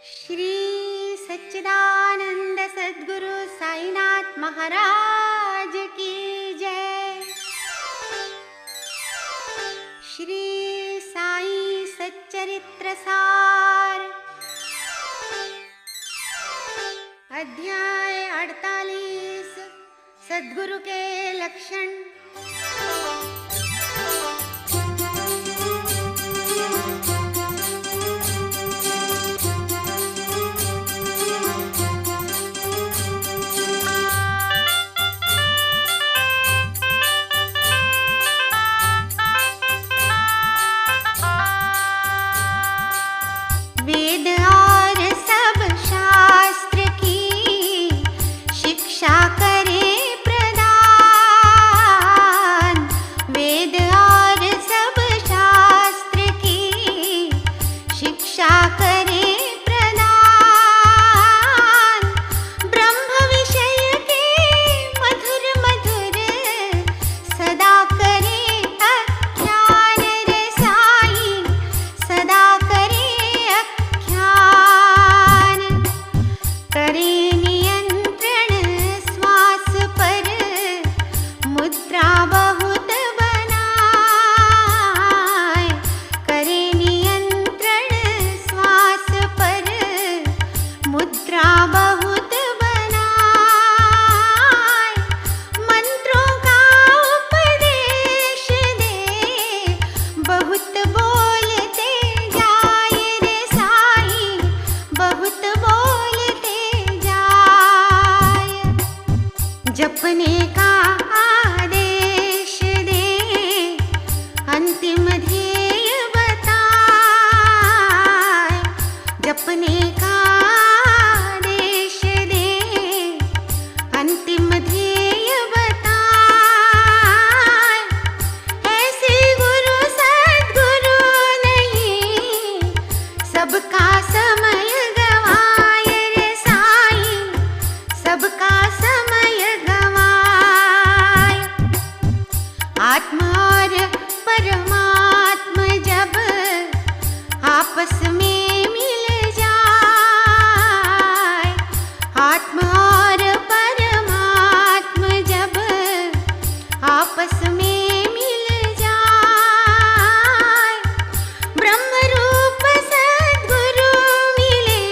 श्री सच्चिदानंद सद्गुरु साईनाथ महाराज की जय। श्री साई सच्चरित्र सार अध्याय 48 सद्गुरु के लक्षण। वेद और सब शास्त्र की शिक्षा करे प्रदान। वेद और सब शास्त्र की शिक्षा करे प्रदान। ब्रह्म विषय के मधुर मधुर सदा करे आख्यान रे साई, सदा करे करे नियंत्रण श्वास पर, मुद्रा बहुत बनाए। करे नियंत्रण श्वास पर, मुद्रा बहुत बनाए। मंत्रों का उपदेश दे, बहुत बोलते जाए रे साई, बहुत जपने का आदेश दे, अंतिम ध्येय बताए। जपने का आदेश दे, अंतिम ध्येय बताए। ऐसे गुरु सद्गुरु नहीं, सबका समय गवाए रे साई, सबका समय आत्मा और परमात्मा जब आपस में मिल जाए, आत्मा और परमात्मा जब आपस में मिल जाए। ब्रह्म रूप सद्गुरु मिले,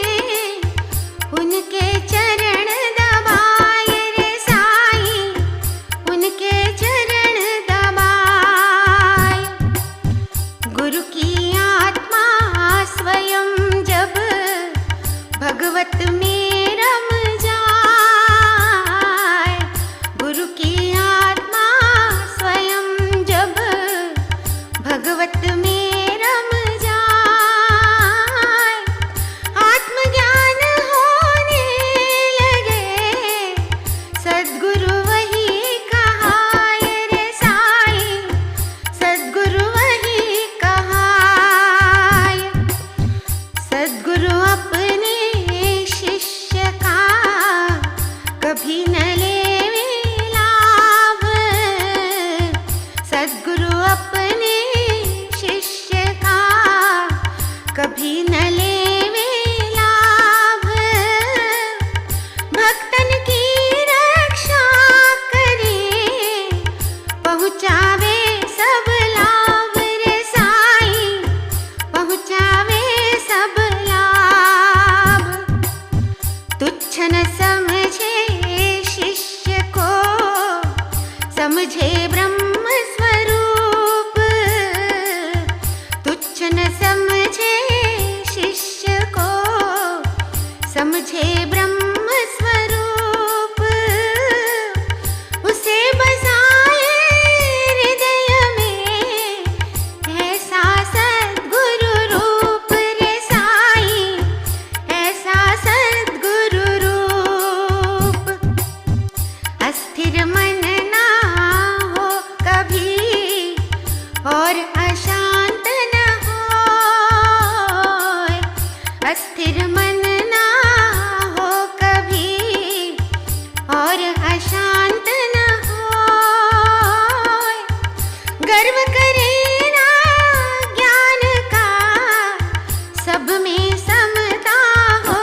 उनके चरण दबाए रे साई, उनके चरण गुरु की आत्मा स्वयं जब भगवत में रम जाए। गुरु की आत्मा स्वयं जब भगवत में रम जाए। आत्मज्ञान होने लगे, सद्गुरु वही कहाए रे साई, सद्गुरु सद्गुरु अपने शिष्य का कभी न लेवे लाभ। सद्गुरु अपने शिष्य का कभी न लेवे लाभ। भक्तन की रक्षा करे, पहुँचावे सब लाभ रे साई, पहुँचावे सब लाभ। तुच्छ न समझे शिष्य को, समझे ब्रह्म स्वरूप। तुच्छ न समझे शिष्य को, समझे ब्रह्म स्वरूप। उसे बसाए हृदय में ऐसा सद्गुरु रूप रे साई, ऐसा सद्गुरु रूप। अस्थिर मन ना हो कभी और अशांत न हो, अस्थिर मन ना हो कभी और अशांत न हो। गर्व करे ना ज्ञान का, सब में समता हो।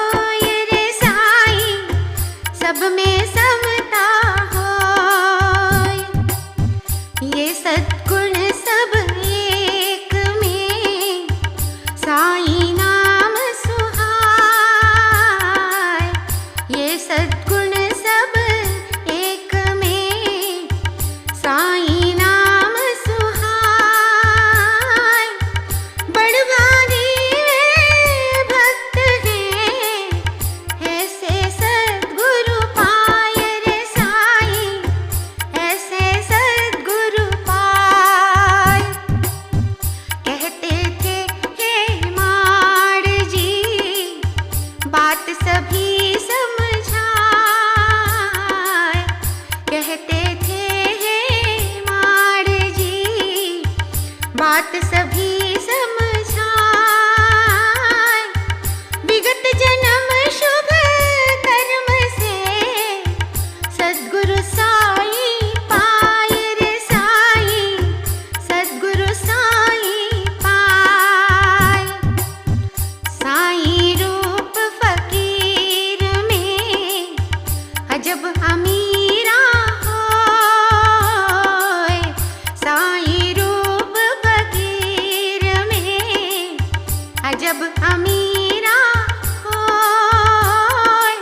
अमीरा होय।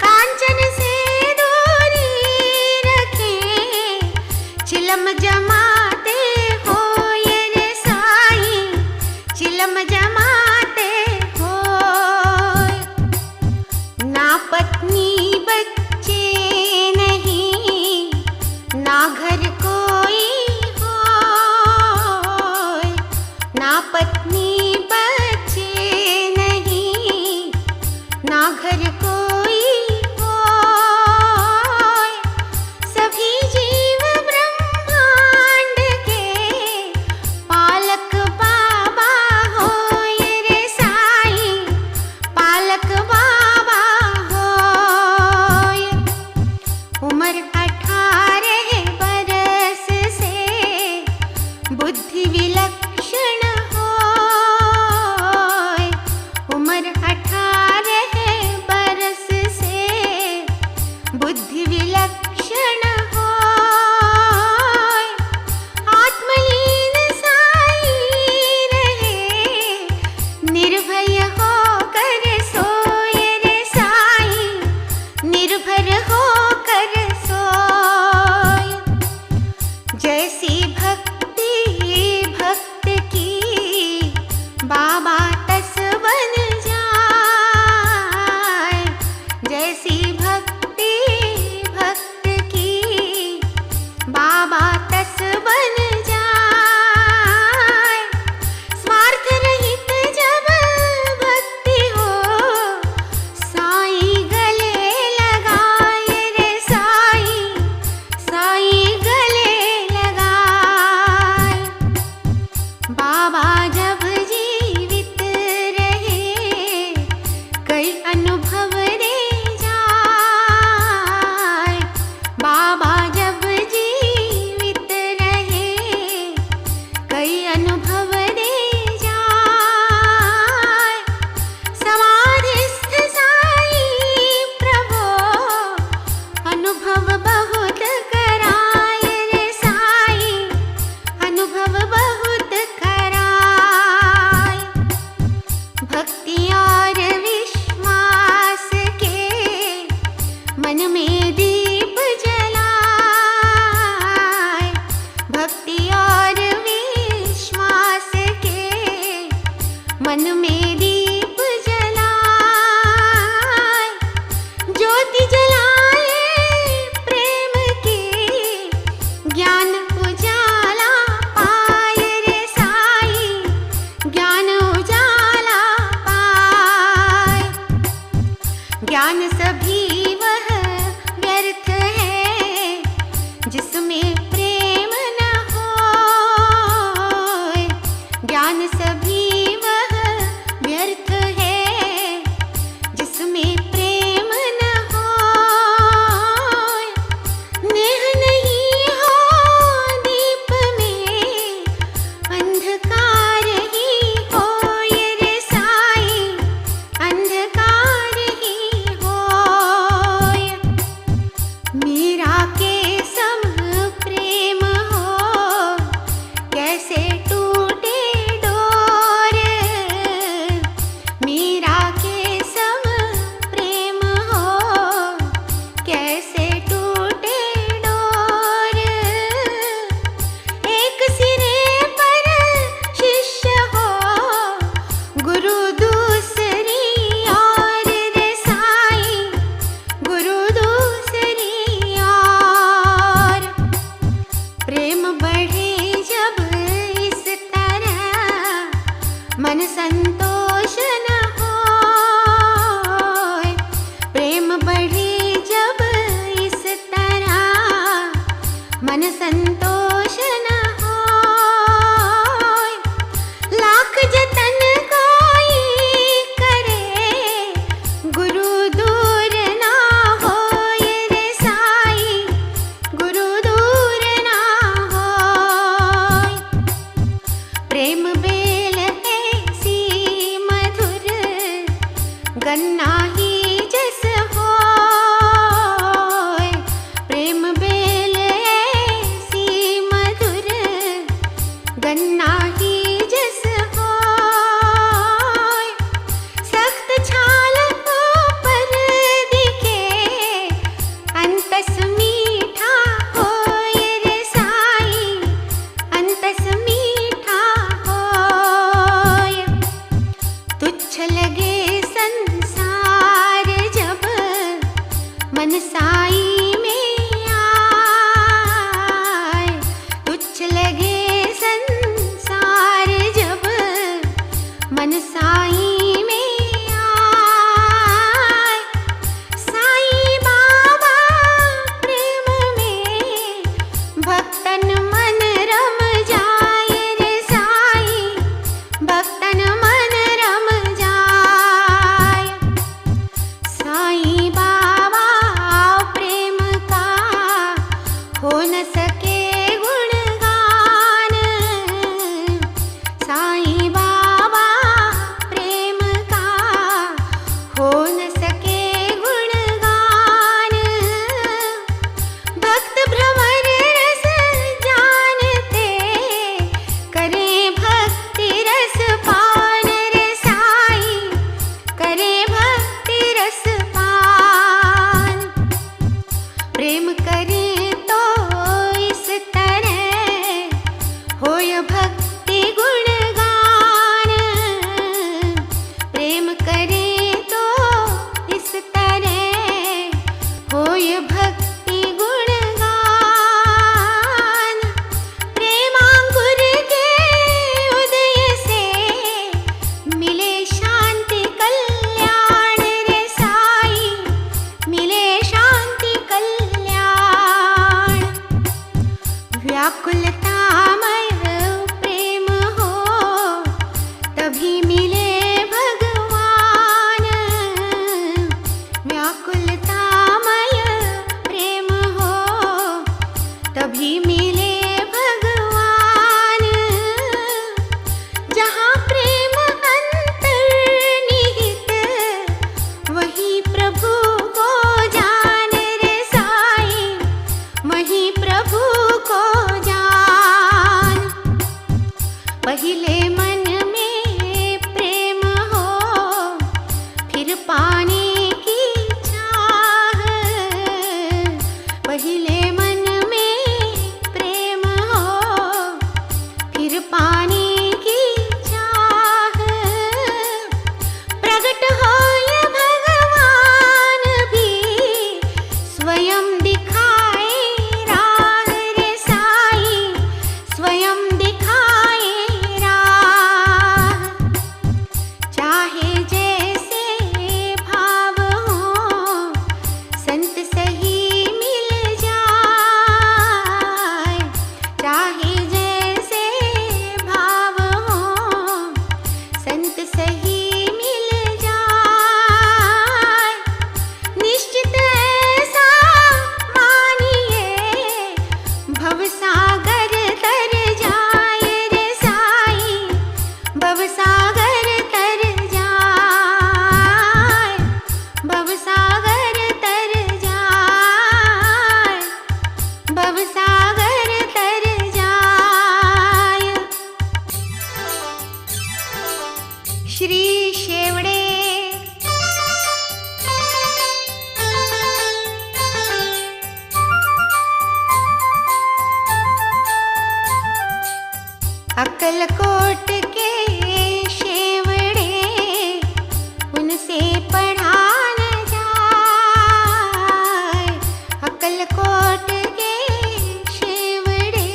कांचन से दूरी रखे चिलम जमाते होय रे साईं, चिलम जमाते होय। ना पत्नी बच्चे नहीं, ना घर कोई होय। ना पत्नी बच्चे नहीं, ना घर कोई होय। सभी जीव ब्रह्मांड के पालक बाबा होय रे साईं, पालक बाबा होय। उम्र 18 बरस से बुद्धि विलक्षण होय। उम्र 18 बरस से बुद्धि विलक्षण होय। आत्मलीन साईं रहे, निर्भय होकर सोय रे साईं, निर्भर होकर सोय। जैसी भक्ति भक्त की बाबा तस बन जाए, जैसी भक्ति भक्त की बाबा तस बन जाए। स्वार्थ रहित जब भक्ति हो, साईं गले लगाए रे साईं, साईं गले लगाए। बाबा जब जीवित रहे, कई अनुभव दे जाए। बाबा जब जीवित रहे, कई अनुभव दे जाए। समाधिस्थ साईं प्रभो, अनुभव बहुत कराए रे साईं, अनुभव बहुत कराए। भक्ति और विश्वास के मन में दीप जलाए। भक्ति और विश्वास के मन में दीप जलाए। ज्योति जलाए प्रेम की, ज्ञान उजाला पाए रे साईं, ज्ञान उजाला पाए। ज्ञान सभी वह व्यर्थ है जिसमें प्रेम न होय। ज्ञान सभी वह व्यर्थ है जिसमें प्रेम न होय। नेह नहीं हो दीप में, अंधकार ही होय रे साईं, अंधकार ही होय। मीरा के सम प्रेम हो, कैसे टूटे डोर। मीरा के सम प्रेम हो, कैसे टूटे डोर। एक सिरे पर शिष्य हो, गुरु दूसरी ओर रे साईं, गुरु दूसरी ओर। प्रेम बढ़े जब इस तरह, मन संतोष न होय। प्रेम बढ़े जब इस तरह, मन संतोष न होय। लाख जतन कोई करे, गुरु दूर ना होय रे साईं, गुरु दूर ना होय। प्रेम बेल ऐसी मधुर, गन्ना ही जस होय। प्रेम बेल ऐसी मधुर, गन्ना ही जस होय। लगे संसार जब मन साई में आए, तुच्छ लगे संसार जब मन साई में आए, साई बाबा प्रेम में भक्तन मन रम जाए रे साई, भक्तन मन रम जाए। साई बाबा प्रेम का हो न सके गुणगान, साई बाबा प्रेम का हो न सके गुणगान। भक्त भ्रमर रस जानते करे भक्ति रस पान रे साई, करे भक्ति रस पान। प्रेम करे तो इस तरह होय भक्ति गुणगान, प्रेम करे तो इस तरह होय भक्ति गुणगान। प्रेमांकुर के उदय से मिले शांति कल्याण रे साई, मिले शांति कल्याण। व्याकुलतामय प्रेम हो तभी मिले भगवान, व्याकुलतामय प्रेम हो तभी मिले भगवान। जहाँ प्रेम अंतर्निहित वही प्रभु को जान रे साई, वही प्रभु को जान। पहिले मन में प्रेम हो फिर पाने की चाह, पहिले मन में प्रेम हो फिर पाने की चाह। प्रगट होय भगवान भी स्वयं दिखाए राह रे साई, स्वयं दिखाए राह। चाहे जैसे भाव हो संत सही मिल जाए, चाहे जैसे भाव हो संत सही मिल जाए। निश्चित ऐसा मानिए भवसागर तर जाए रे साई, भवसागर तर जाए, भवसागर तर जाए, भवसागर तर जाए। श्री शेवड़े। अक्कलकोट के शेवड़े उनसे पढ़ा न जाए, अक्कलकोट के शेवड़े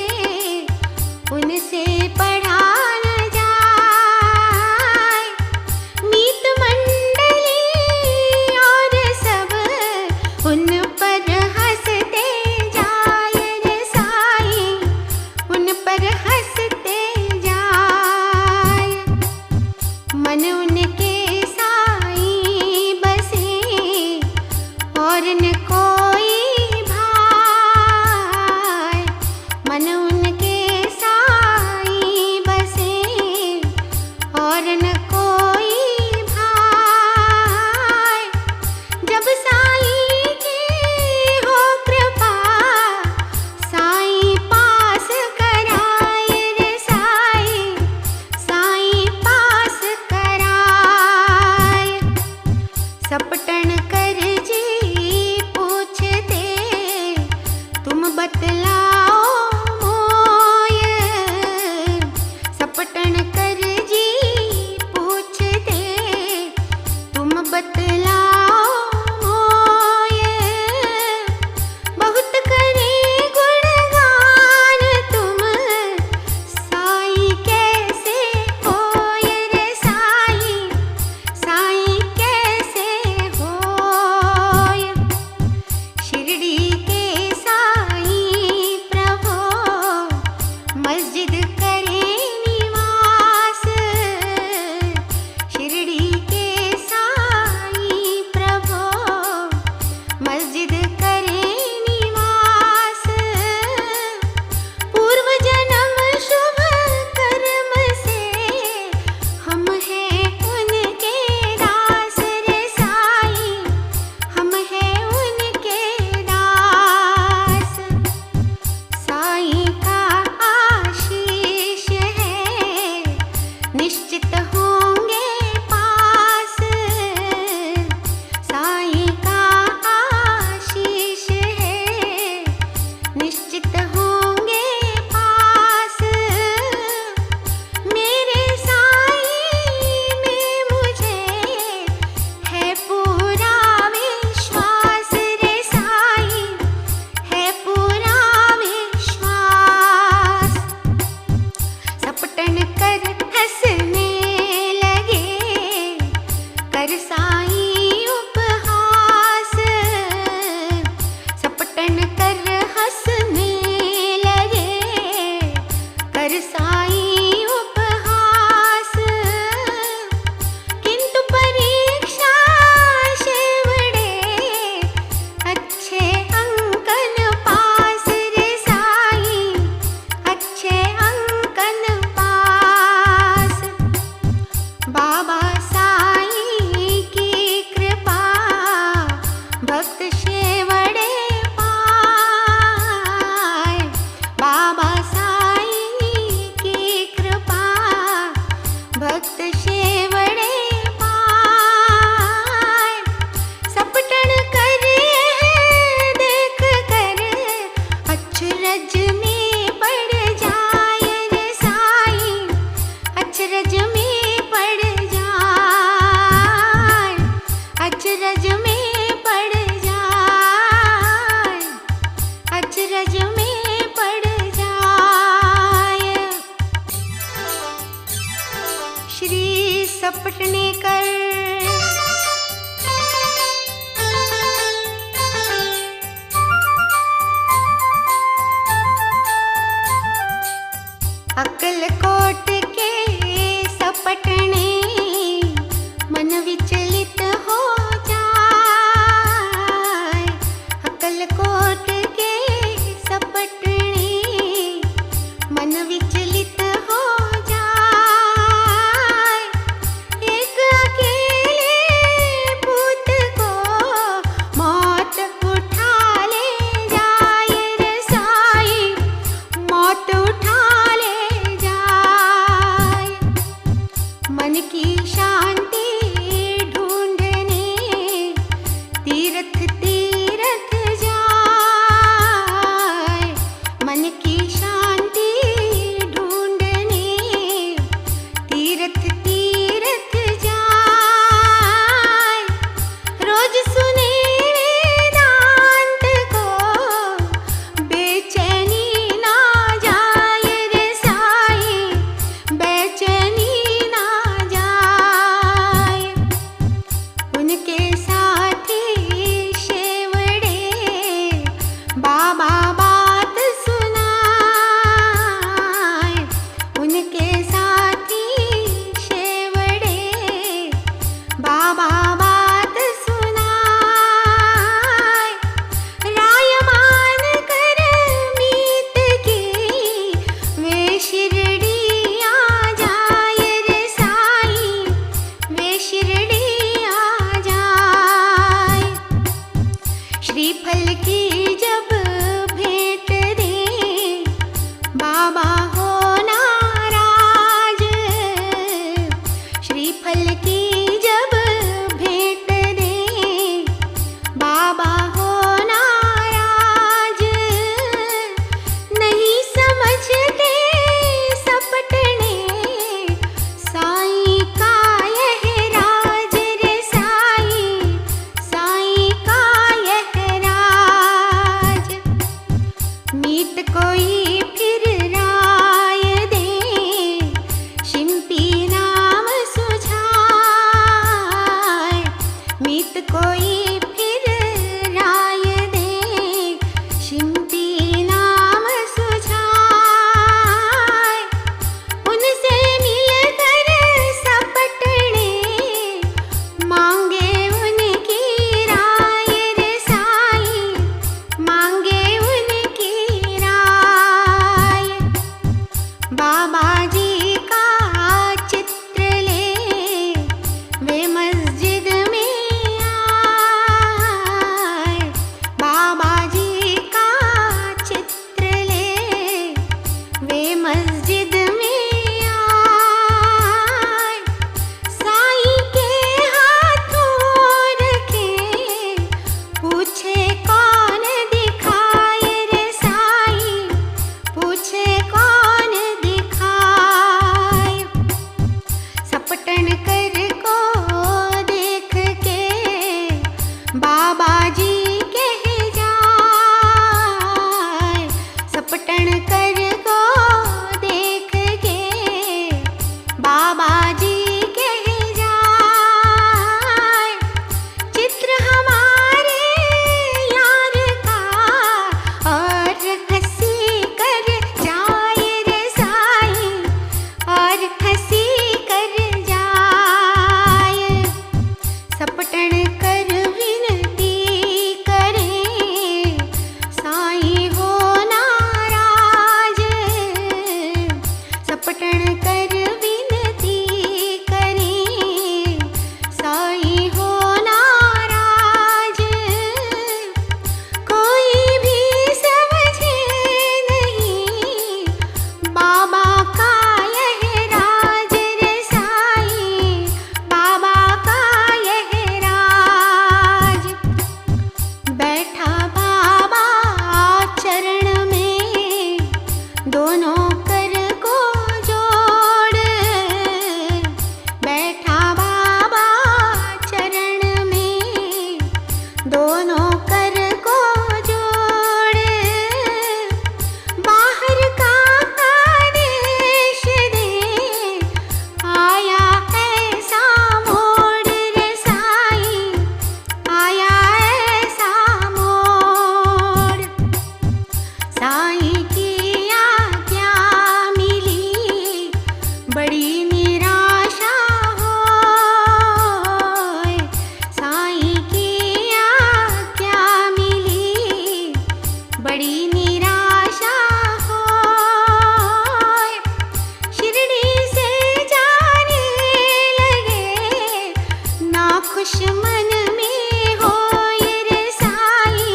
उनसे पढ़ा न जाए। मीत मंडली और सब उन पर हंसते जाए रे साई, उन पर हंसते जाए। बाबा बात सुनाए, राय मान कर मीत की वे शिरडी आ जाए रे साई, वे शिरडी आ जाए। श्रीफल की जब भेंट दे बाबा हो नाराज, श्रीफल की जब भेंट दे बाबा हो नाराज, नहीं समझते सपटने साईं का यह राज रे साई, साईं का यह राज। मीत कोई फिर राय दे, शिंपी नाम सुझाए, मीत कोई फिर राय दे, शिंपी नाम सुझाए। उनसे मिलकर सपटने मांगे उनकी राय रे साई, मांगे उनकी राय। बाबा जी का चित्र ले वे मस्जिद में आए, बाबा जी का चित्र ले वे मस्जिद में आए। साईं के हाथों रखे पूछे कौन दिखाए रे साई, पूछे कौन दिखाए। सपटन कर को देख के बाबा जी कह जाए, सपटन कर को देख के बाबा जी कह जाए। चित्र हमारे यार का और हंसी कर जाए रे साई, और हंसी कर जाए। सपटन कर विनती करे साईं हो नाराज, सपटन कर विनती करे साईं हो नाराज। कोई भी समझे नहीं बाबा का यह राज रे साई, बाबा का यह राज। बैठा बाबा चरण में दोनों कर को जोड़, बैठा बाबा चरण में दोनों कर को जोड़। बाहर का आदेश दे आया ऐसा मोड़ रे साई, आया ऐसा मोड़। साईं की आज्ञा मिली बड़ी निराशा होए, साईं की आज्ञा मिली बड़ी निराशा होए। शिरडी से जाने लगे ना खुश मन में होए रे साई,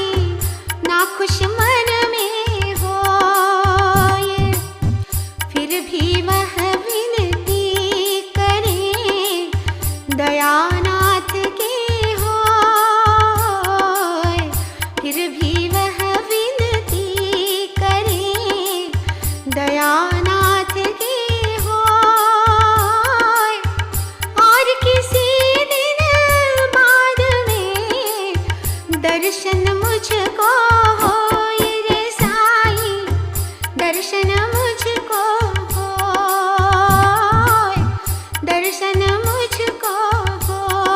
ना खुश मन में होए। फिर भी वह विनती करे दयानाथ के होए, फिर भी वह विनती करे दयानाथ के होए। और किसी दिन बाद में दर्शन मुझको होए रे साई, दर्शन मुझको होए, दर्शन मुझको होए।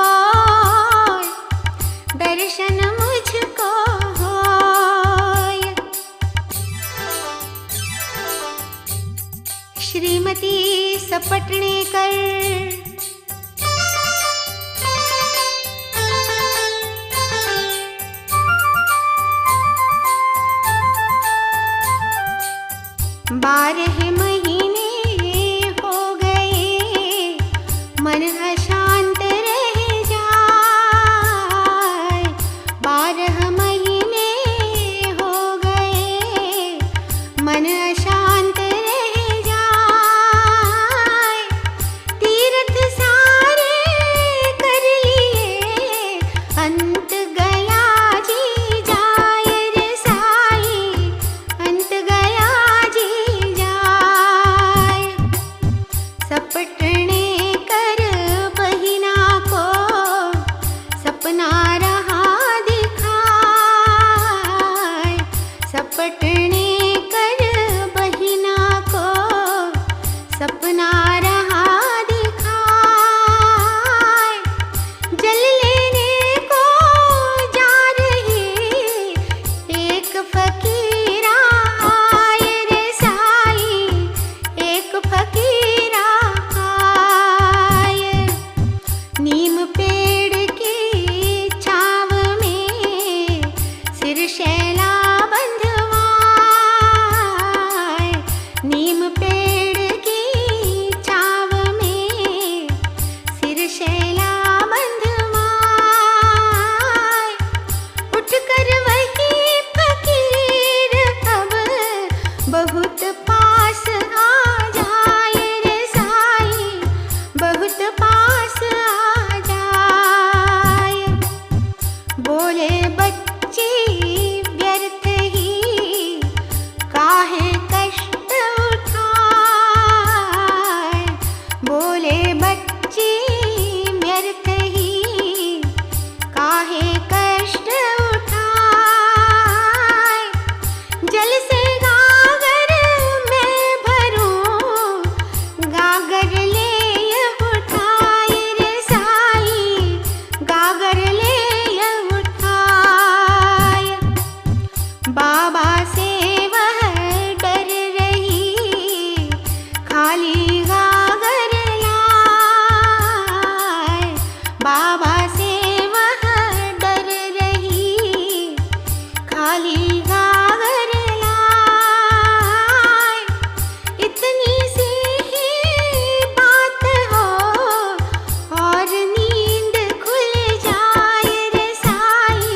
12 महीने हो गए मन अशांत रह जाए। 12 महीने हो गए मन अशांत रह जाए। तीर्थ सारे कर लिए अंत गया जी जाए रे साई, अंत गया जी जाए। सपटने कर बहिना को सपना रहा दिखाए। सपटने कर बहिना को सपना रहा दिखाए। जल लेने को जा रही एक फकीरा आए रे साई, एक फकीरा आए। नीम पेड़ की छाव में सिर शैला बंधवाए। नीम पेड़ की छाव में सिर शैला बंधवाए। उठकर वही फकीर अब बहुत पास आ जाए रे साई, बहुत पास आ जाए। बोले बच्ची व्यर्थ ही काहे कष्ट उठाए। बोले बच्ची व्यर्थ ही काहे कष्ट उठाए। जल से गागर मैं भरूं, गागर ले उठाए रे साई, गागर ले उठाए। बाबा से वह डर रही खाली गागर लाए। बाबा से वह डर रही खाली गागर लाए। इतनी सी ही बात हो और नींद खुल जाए रे साई,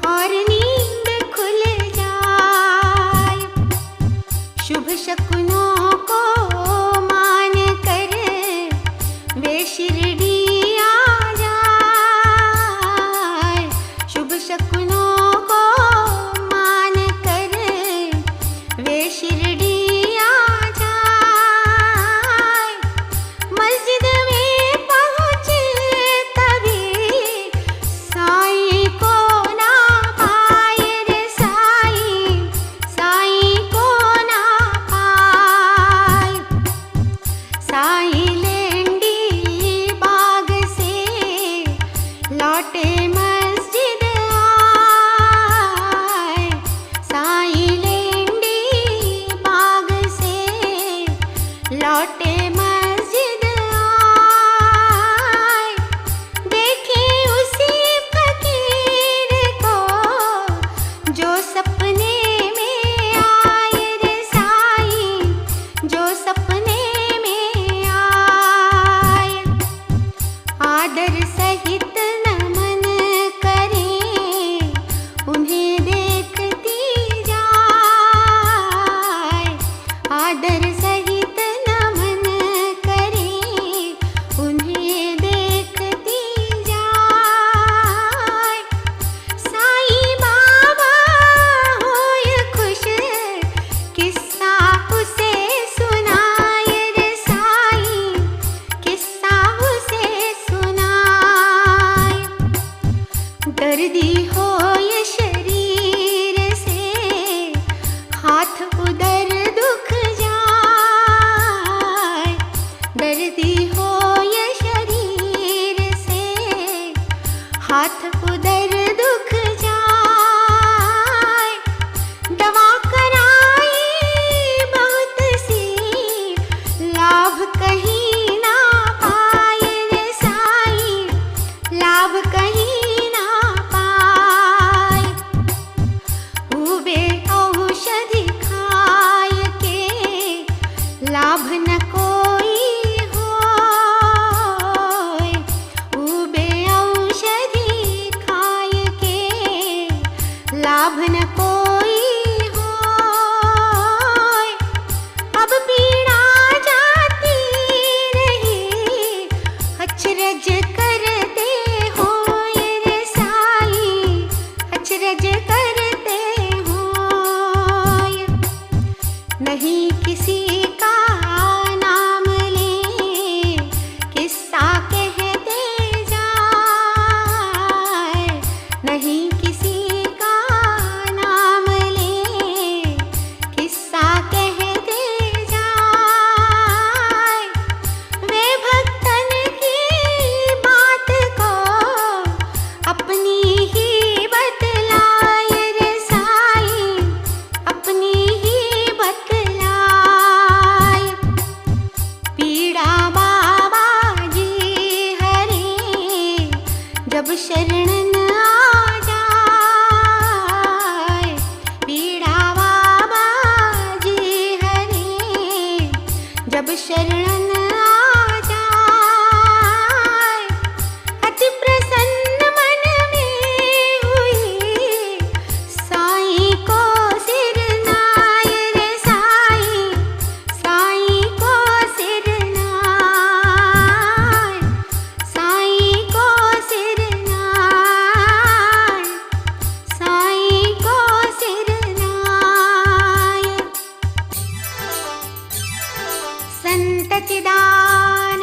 और नींद खुल जाए। शुभ शकुनों को मान कर वे शिरडी आ जाए। शुभ शकुनों को मान कर वे शिरडी आ जाए। मस्जिद में पहुँचे तभी साई को ना पाए रे साई, साई को ना पाए। साई लेंडी बाग से लौटे मस्जिद आए। साई लेंडी बाग से लौटे मस्जिद आए। देखे उसी फकीर को जो सपने में आए रे साई, जो सपने में आए। आदर सहित नमन करें उन्हें देखती जाए। आदर सहित नमन करें उन्हें देखती जाए। साई बाबा होए खुश किस्सा उसे सुनाए रे साई, किस्सा उसे सुनाए। दर्दी हो ये शरीर से हाथ उधर दुख जाए। दर्दी हो ये शरीर से हाथ उधर दुख जाए। दवा कराई बहुत सी लाभ कहीं ना पाए रे साई, लाभ कहीं ना पाए। उबे औषधि खाए के जब शरणन आ जाए पीड़ा बाबा जी हरे, जब शरणन आ जाए अति प्रसन्न मन में हुई साईं को सिर नाय रे साईं, साईं को सिर नाय, साईं को सिर नाय, साईं को सिर नाय। संतति दान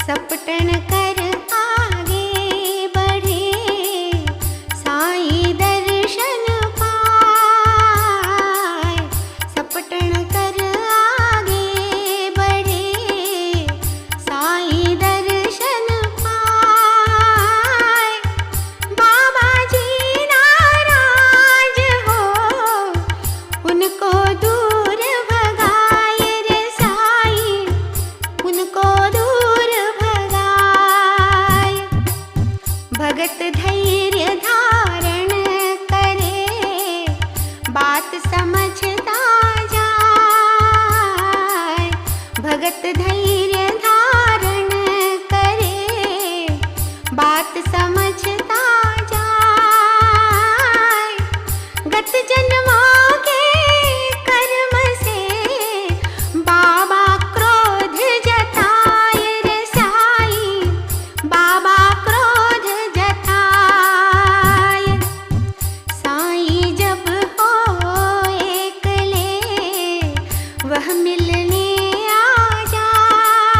सपटन कर आगे बढ़े साईं दर्शन पाए, सपटन कर आगे बढ़े साईं दर्शन पाए। बाबा जी नाराज हो उनको दूर भगाए रे साईं, उनको दूर भगाए। भगत धैर्य धारण करे बात समझता जाए, भगत धैर्य धारण करे बात समझता जाए। गत जन्मों के कर्म से बाबा क्रोध जताए रे साईं, बाबा क्रोध जताए। साईं जब हो एकले वह मिलने आ जाए,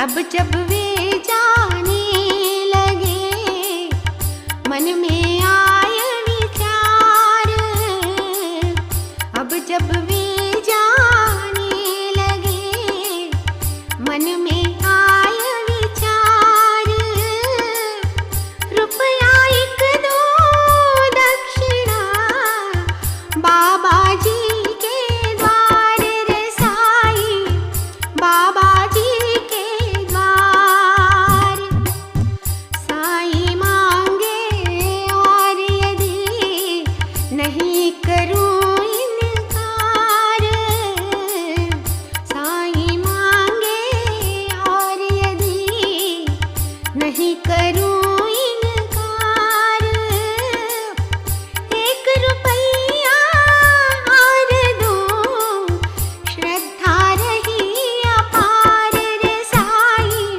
अब जब वे जाने लगे, मन में आय विचार। अब जब वे जाने लगे, मन में आय विचार। रुपया एक दो दक्षिणा बाबा जी के द्वार रे साईं, बाबा जी के द्वार। साईं मांगे और यदि नहीं करूं इनकार, साईं मांगे और यदि नहीं करूं इनकार। एक रुपया और दूं, श्रद्धा रही अपार रे साईं,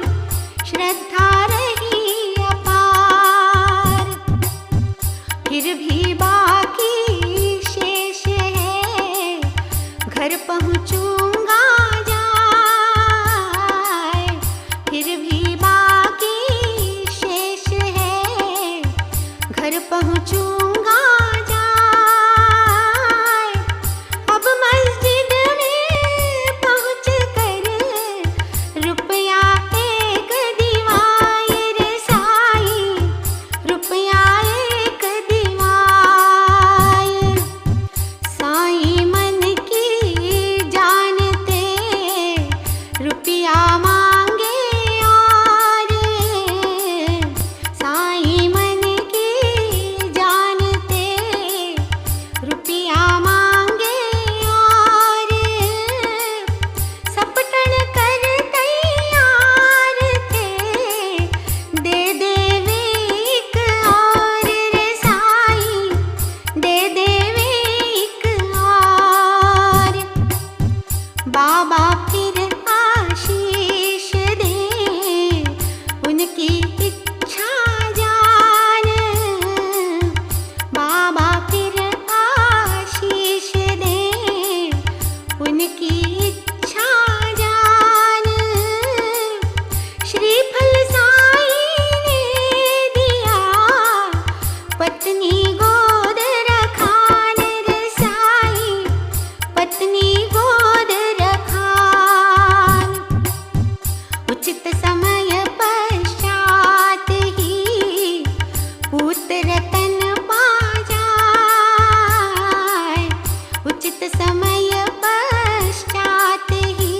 श्रद्धा रही अपार। फिर भी बाकी शेष है, घर पहुँचूंगा जाए। फिर भी बाकी शेष है, घर पहुँचूंगा जाए। अब मस्जिद में पहुँच कर रुपया एक दिवाए रे साईं, रुपया एक दिवाए। साईं मन की जानते रुपया मांगे और, साईं मन की जानते रुपया मांगे और। सपटन कर तैयार थे, दे देवे एक और रे साईं, दे देवे एक और। बाबा फिर आशीष दे, उनकी इच्छा जान। बाबा फिर आशीष दे, उनकी इच्छा जान। श्रीफल साईं ने दिया, पत्नी गोद रखान रे साईं, पत्नी गोद रखान। उचित समय पश्चात ही पुत्र रतन पा जाए। उचित समय पश्चात ही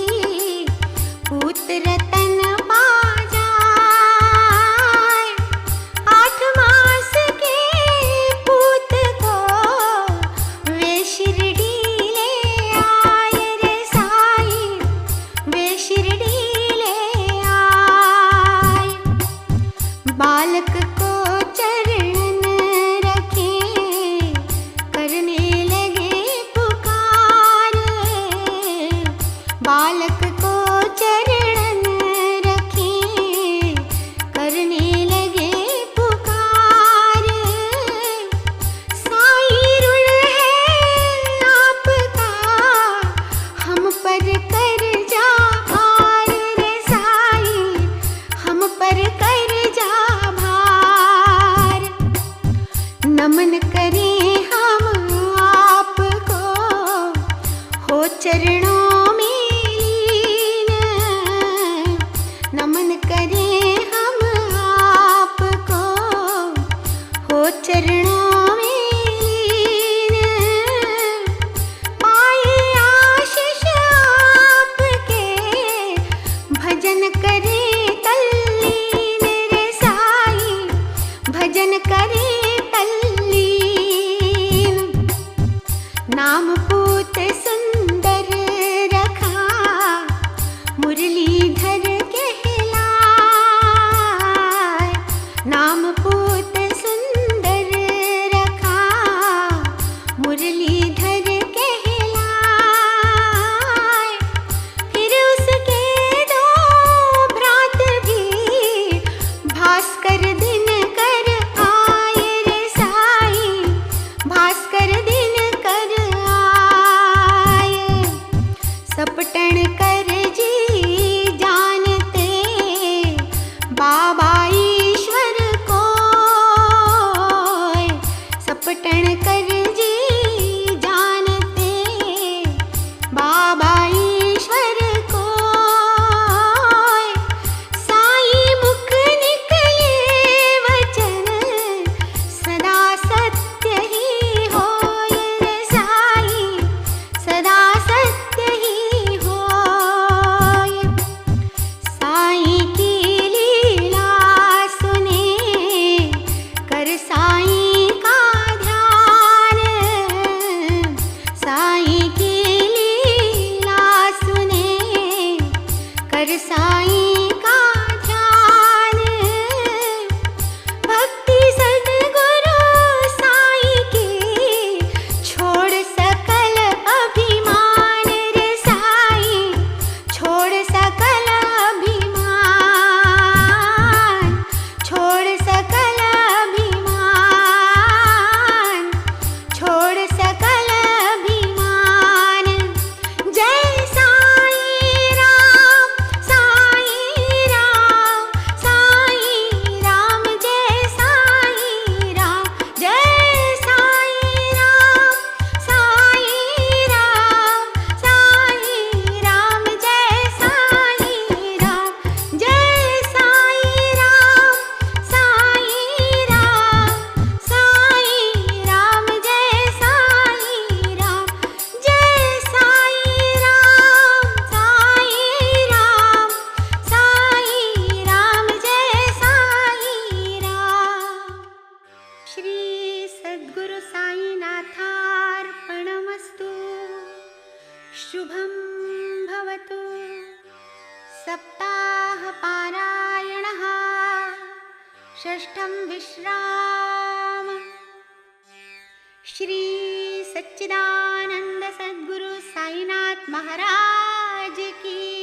पुत्र रतन पा जाए। 8 मास के पूत को वे शिरडी ले आए रे साईं, वे शिरडी ले आए। बालक को चरण रखे, करने लगे पुकार। बालक को चरण रखे, करने लगे पुकार। साईं रुण है आपका, हम पर कर्जा भार रे साईं, हम पर कर्जा भार। नमन करें हम आपको, हो चरणों में लीन। नमन करें हम आपको, हो चरणों में लीन। पाए आशीष आपके, भजन करें तल्लीन रे साईं, भजन करें तल्लीन। नाम पूत सुंदर रखा, मुरलीधर कहलाए। नाम पूत सुंदर रखा, मुरलीधर कहलाए। फिर उसके 2 भ्रा षष्ठं विश्राम। श्री सच्चिदानंद सद्गुरु साईनाथ महाराज की